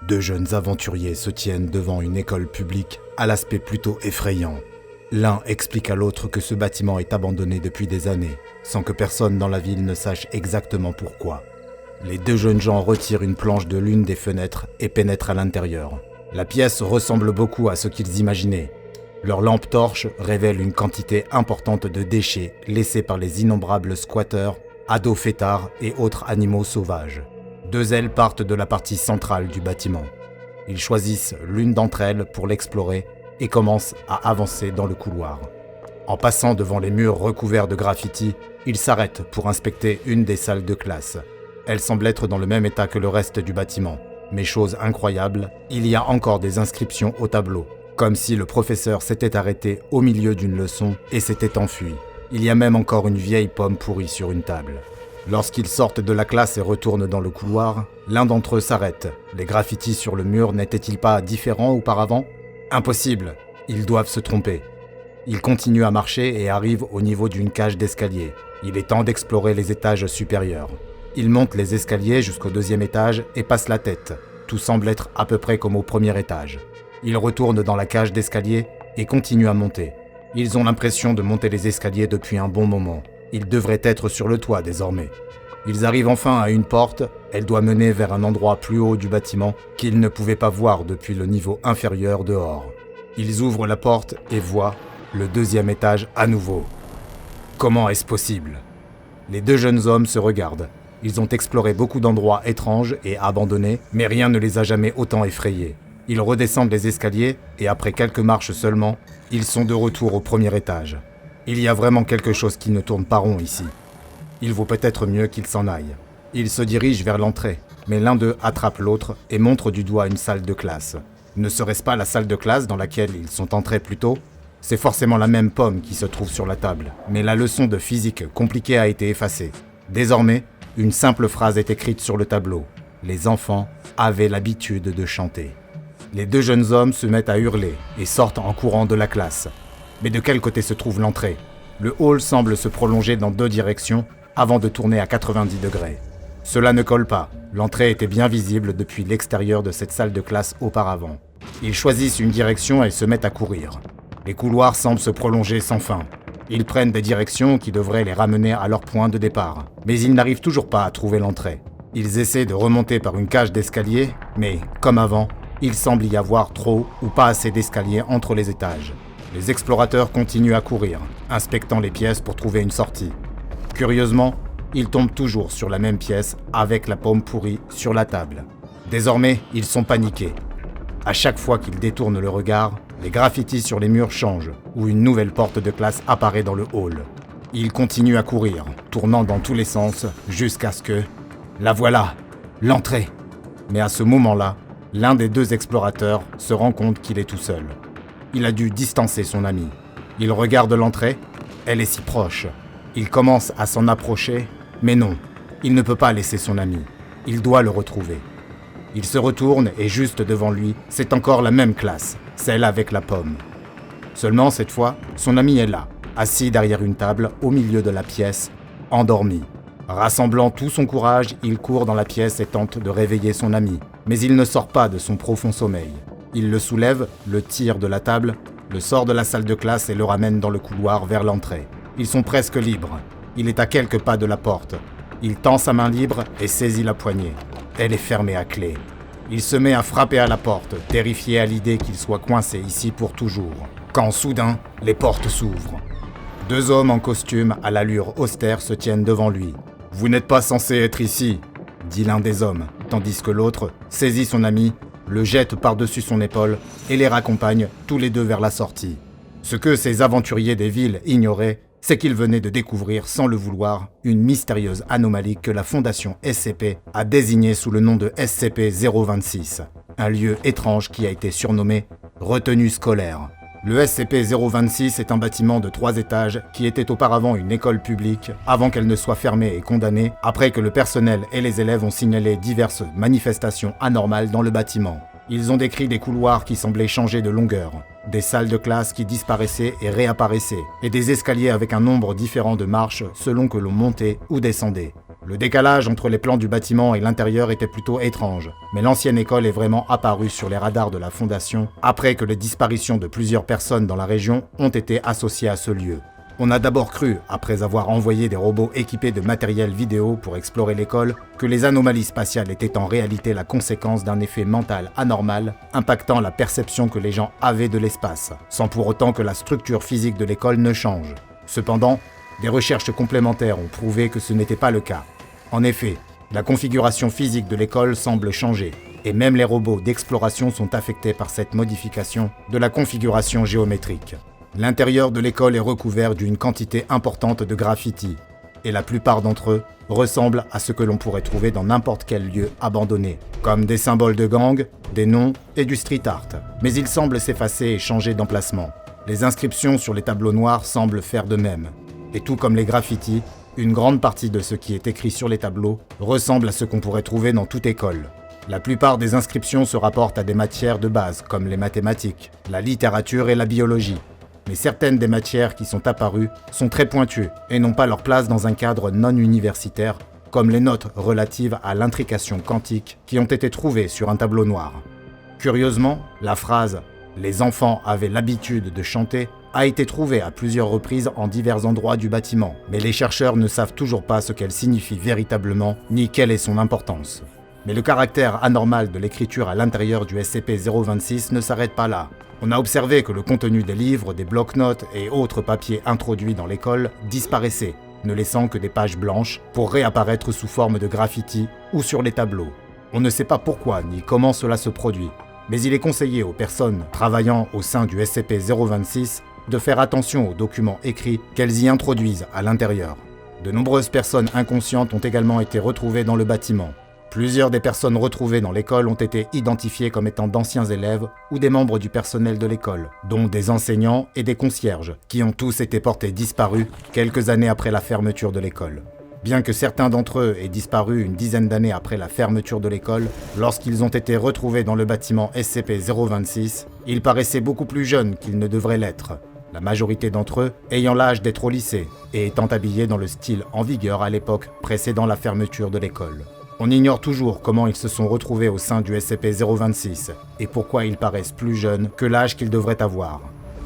Deux jeunes aventuriers se tiennent devant une école publique à l'aspect plutôt effrayant. L'un explique à l'autre que ce bâtiment est abandonné depuis des années, sans que personne dans la ville ne sache exactement pourquoi. Les deux jeunes gens retirent une planche de l'une des fenêtres et pénètrent à l'intérieur. La pièce ressemble beaucoup à ce qu'ils imaginaient. Leur lampe torche révèle une quantité importante de déchets laissés par les innombrables squatteurs, ados fêtards et autres animaux sauvages. Deux ailes partent de la partie centrale du bâtiment. Ils choisissent l'une d'entre elles pour l'explorer et commencent à avancer dans le couloir. En passant devant les murs recouverts de graffitis, ils s'arrêtent pour inspecter une des salles de classe. Elle semble être dans le même état que le reste du bâtiment. Mais chose incroyable, il y a encore des inscriptions au tableau, comme si le professeur s'était arrêté au milieu d'une leçon et s'était enfui. Il y a même encore une vieille pomme pourrie sur une table. Lorsqu'ils sortent de la classe et retournent dans le couloir, l'un d'entre eux s'arrête. Les graffitis sur le mur n'étaient-ils pas différents auparavant ? Impossible, ils doivent se tromper. Ils continuent à marcher et arrivent au niveau d'une cage d'escalier. Il est temps d'explorer les étages supérieurs. Ils montent les escaliers jusqu'au deuxième étage et passent la tête. Tout semble être à peu près comme au premier étage. Ils retournent dans la cage d'escalier et continuent à monter. Ils ont l'impression de monter les escaliers depuis un bon moment. Ils devraient être sur le toit désormais. Ils arrivent enfin à une porte. Elle doit mener vers un endroit plus haut du bâtiment qu'ils ne pouvaient pas voir depuis le niveau inférieur dehors. Ils ouvrent la porte et voient le deuxième étage à nouveau. Comment est-ce possible ? Les deux jeunes hommes se regardent. Ils ont exploré beaucoup d'endroits étranges et abandonnés, mais rien ne les a jamais autant effrayés. Ils redescendent les escaliers et après quelques marches seulement, ils sont de retour au premier étage. Il y a vraiment quelque chose qui ne tourne pas rond ici. Il vaut peut-être mieux qu'ils s'en aillent. Ils se dirigent vers l'entrée, mais l'un d'eux attrape l'autre et montre du doigt une salle de classe. Ne serait-ce pas la salle de classe dans laquelle ils sont entrés plus tôt ? C'est forcément la même pomme qui se trouve sur la table, mais la leçon de physique compliquée a été effacée. Désormais, une simple phrase est écrite sur le tableau. Les enfants avaient l'habitude de chanter. Les deux jeunes hommes se mettent à hurler et sortent en courant de la classe. Mais de quel côté se trouve l'entrée ? Le hall semble se prolonger dans deux directions avant de tourner à 90 degrés. Cela ne colle pas. L'entrée était bien visible depuis l'extérieur de cette salle de classe auparavant. Ils choisissent une direction et se mettent à courir. Les couloirs semblent se prolonger sans fin. Ils prennent des directions qui devraient les ramener à leur point de départ. Mais ils n'arrivent toujours pas à trouver l'entrée. Ils essaient de remonter par une cage d'escalier, mais, comme avant, il semble y avoir trop ou pas assez d'escaliers entre les étages. Les explorateurs continuent à courir, inspectant les pièces pour trouver une sortie. Curieusement, ils tombent toujours sur la même pièce avec la pomme pourrie sur la table. Désormais, ils sont paniqués. À chaque fois qu'ils détournent le regard, les graffitis sur les murs changent, ou une nouvelle porte de classe apparaît dans le hall. Ils continuent à courir, tournant dans tous les sens, jusqu'à ce que... La voilà, l'entrée. Mais à ce moment-là, l'un des deux explorateurs se rend compte qu'il est tout seul. Il a dû distancer son ami. Il regarde l'entrée, elle est si proche. Il commence à s'en approcher, mais non, il ne peut pas laisser son ami. Il doit le retrouver. Il se retourne et juste devant lui, c'est encore la même classe, celle avec la pomme. Seulement cette fois, son ami est là, assis derrière une table au milieu de la pièce, endormi. Rassemblant tout son courage, il court dans la pièce et tente de réveiller son ami. Mais il ne sort pas de son profond sommeil. Il le soulève, le tire de la table, le sort de la salle de classe et le ramène dans le couloir vers l'entrée. Ils sont presque libres. Il est à quelques pas de la porte. Il tend sa main libre et saisit la poignée. Elle est fermée à clé. Il se met à frapper à la porte, terrifié à l'idée qu'il soit coincé ici pour toujours. Quand soudain, les portes s'ouvrent. Deux hommes en costume à l'allure austère se tiennent devant lui. « Vous n'êtes pas censé être ici », dit l'un des hommes, tandis que l'autre saisit son ami, le jette par-dessus son épaule et les raccompagne tous les deux vers la sortie. Ce que ces aventuriers des villes ignoraient, c'est qu'ils venaient de découvrir, sans le vouloir, une mystérieuse anomalie que la Fondation SCP a désignée sous le nom de SCP-026, un lieu étrange qui a été surnommé « retenue scolaire ». Le SCP-026 est un bâtiment de 3 étages qui était auparavant une école publique avant qu'elle ne soit fermée et condamnée après que le personnel et les élèves ont signalé diverses manifestations anormales dans le bâtiment. Ils ont décrit des couloirs qui semblaient changer de longueur, des salles de classe qui disparaissaient et réapparaissaient, et des escaliers avec un nombre différent de marches selon que l'on montait ou descendait. Le décalage entre les plans du bâtiment et l'intérieur était plutôt étrange, mais l'ancienne école est vraiment apparue sur les radars de la fondation après que les disparitions de plusieurs personnes dans la région ont été associées à ce lieu. On a d'abord cru, après avoir envoyé des robots équipés de matériel vidéo pour explorer l'école, que les anomalies spatiales étaient en réalité la conséquence d'un effet mental anormal impactant la perception que les gens avaient de l'espace, sans pour autant que la structure physique de l'école ne change. Cependant, des recherches complémentaires ont prouvé que ce n'était pas le cas. En effet, la configuration physique de l'école semble changer, et même les robots d'exploration sont affectés par cette modification de la configuration géométrique. L'intérieur de l'école est recouvert d'une quantité importante de graffitis, et la plupart d'entre eux ressemblent à ce que l'on pourrait trouver dans n'importe quel lieu abandonné, comme des symboles de gang, des noms et du street art. Mais ils semblent s'effacer et changer d'emplacement. Les inscriptions sur les tableaux noirs semblent faire de même. Et tout comme les graffitis, une grande partie de ce qui est écrit sur les tableaux ressemble à ce qu'on pourrait trouver dans toute école. La plupart des inscriptions se rapportent à des matières de base, comme les mathématiques, la littérature et la biologie. Mais certaines des matières qui sont apparues sont très pointues et n'ont pas leur place dans un cadre non universitaire, comme les notes relatives à l'intrication quantique qui ont été trouvées sur un tableau noir. Curieusement, la phrase « Les enfants avaient l'habitude de chanter » a été trouvée à plusieurs reprises en divers endroits du bâtiment, mais les chercheurs ne savent toujours pas ce qu'elle signifie véritablement, ni quelle est son importance. Mais le caractère anormal de l'écriture à l'intérieur du SCP-026 ne s'arrête pas là. On a observé que le contenu des livres, des blocs-notes et autres papiers introduits dans l'école disparaissait, ne laissant que des pages blanches pour réapparaître sous forme de graffitis ou sur les tableaux. On ne sait pas pourquoi ni comment cela se produit, mais il est conseillé aux personnes travaillant au sein du SCP-026 de faire attention aux documents écrits qu'elles y introduisent à l'intérieur. De nombreuses personnes inconscientes ont également été retrouvées dans le bâtiment. Plusieurs des personnes retrouvées dans l'école ont été identifiées comme étant d'anciens élèves ou des membres du personnel de l'école, dont des enseignants et des concierges, qui ont tous été portés disparus quelques années après la fermeture de l'école. Bien que certains d'entre eux aient disparu une dizaine d'années après la fermeture de l'école, lorsqu'ils ont été retrouvés dans le bâtiment SCP-026, ils paraissaient beaucoup plus jeunes qu'ils ne devraient l'être, la majorité d'entre eux ayant l'âge d'être au lycée et étant habillés dans le style en vigueur à l'époque précédant la fermeture de l'école. On ignore toujours comment ils se sont retrouvés au sein du SCP-026 et pourquoi ils paraissent plus jeunes que l'âge qu'ils devraient avoir.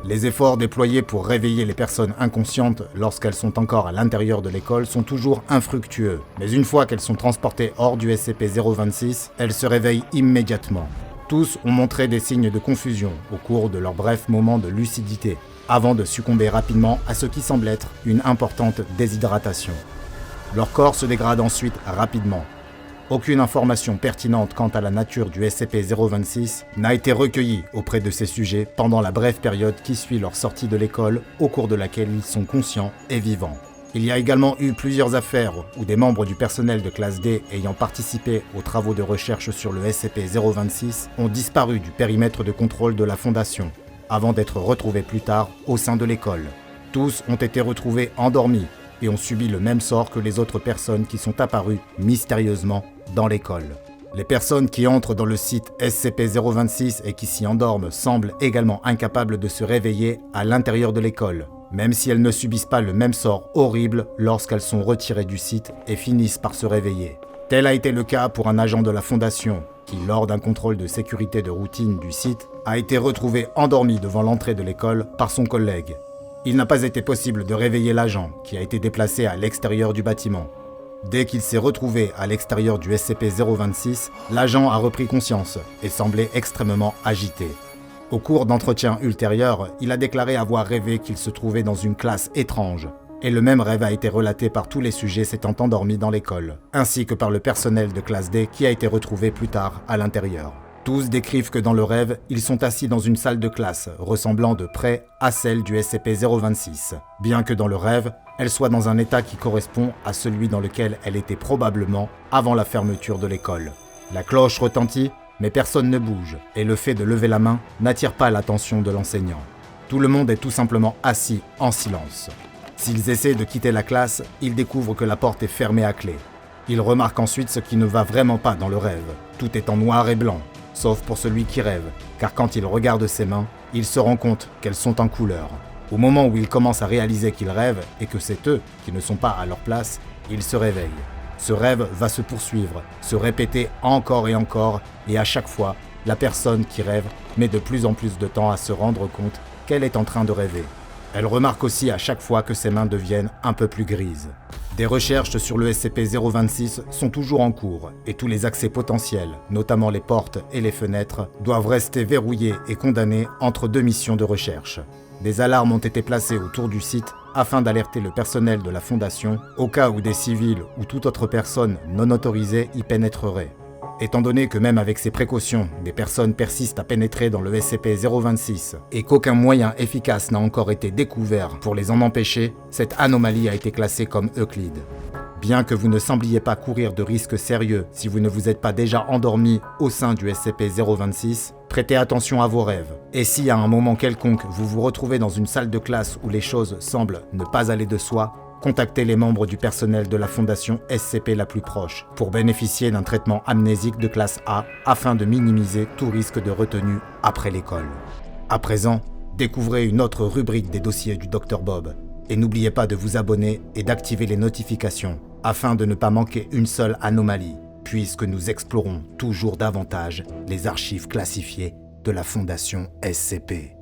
Les efforts déployés pour réveiller les personnes inconscientes lorsqu'elles sont encore à l'intérieur de l'école sont toujours infructueux, mais une fois qu'elles sont transportées hors du SCP-026, elles se réveillent immédiatement. Tous ont montré des signes de confusion au cours de leur bref moment de lucidité, avant de succomber rapidement à ce qui semble être une importante déshydratation. Leur corps se dégrade ensuite rapidement. Aucune information pertinente quant à la nature du SCP-026 n'a été recueillie auprès de ces sujets pendant la brève période qui suit leur sortie de l'école, au cours de laquelle ils sont conscients et vivants. Il y a également eu plusieurs affaires où des membres du personnel de classe D ayant participé aux travaux de recherche sur le SCP-026 ont disparu du périmètre de contrôle de la Fondation, avant d'être retrouvés plus tard au sein de l'école. Tous ont été retrouvés endormis et ont subi le même sort que les autres personnes qui sont apparues mystérieusement dans l'école. Les personnes qui entrent dans le site SCP-026 et qui s'y endorment semblent également incapables de se réveiller à l'intérieur de l'école, même si elles ne subissent pas le même sort horrible lorsqu'elles sont retirées du site et finissent par se réveiller. Tel a été le cas pour un agent de la Fondation qui, lors d'un contrôle de sécurité de routine du site, a été retrouvé endormi devant l'entrée de l'école par son collègue. Il n'a pas été possible de réveiller l'agent, qui a été déplacé à l'extérieur du bâtiment. Dès qu'il s'est retrouvé à l'extérieur du SCP-026, l'agent a repris conscience et semblait extrêmement agité. Au cours d'entretiens ultérieurs, il a déclaré avoir rêvé qu'il se trouvait dans une classe étrange. Et le même rêve a été relaté par tous les sujets s'étant endormis dans l'école, ainsi que par le personnel de classe D qui a été retrouvé plus tard à l'intérieur. Tous décrivent que dans le rêve, ils sont assis dans une salle de classe, ressemblant de près à celle du SCP-026, bien que dans le rêve, elle soit dans un état qui correspond à celui dans lequel elle était probablement avant la fermeture de l'école. La cloche retentit, mais personne ne bouge, et le fait de lever la main n'attire pas l'attention de l'enseignant. Tout le monde est tout simplement assis en silence. S'ils essaient de quitter la classe, ils découvrent que la porte est fermée à clé. Ils remarquent ensuite ce qui ne va vraiment pas dans le rêve. Tout est en noir et blanc, sauf pour celui qui rêve, car quand il regarde ses mains, il se rend compte qu'elles sont en couleur. Au moment où il commence à réaliser qu'il rêve et que c'est eux qui ne sont pas à leur place, il se réveille. Ce rêve va se poursuivre, se répéter encore et à chaque fois, la personne qui rêve met de plus en plus de temps à se rendre compte qu'elle est en train de rêver. Elle remarque aussi à chaque fois que ses mains deviennent un peu plus grises. Des recherches sur le SCP-026 sont toujours en cours et tous les accès potentiels, notamment les portes et les fenêtres, doivent rester verrouillés et condamnés entre 2 missions de recherche. Des alarmes ont été placées autour du site afin d'alerter le personnel de la Fondation au cas où des civils ou toute autre personne non autorisée y pénétrerait. Étant donné que même avec ces précautions, des personnes persistent à pénétrer dans le SCP-026 et qu'aucun moyen efficace n'a encore été découvert pour les en empêcher, cette anomalie a été classée comme Euclide. Bien que vous ne sembliez pas courir de risques sérieux si vous ne vous êtes pas déjà endormi au sein du SCP-026, prêtez attention à vos rêves. Et si à un moment quelconque vous vous retrouvez dans une salle de classe où les choses semblent ne pas aller de soi, contactez les membres du personnel de la Fondation SCP la plus proche pour bénéficier d'un traitement amnésique de classe A afin de minimiser tout risque de retenue après l'école. À présent, découvrez une autre rubrique des dossiers du Dr Bob et n'oubliez pas de vous abonner et d'activer les notifications afin de ne pas manquer une seule anomalie, puisque nous explorons toujours davantage les archives classifiées de la Fondation SCP.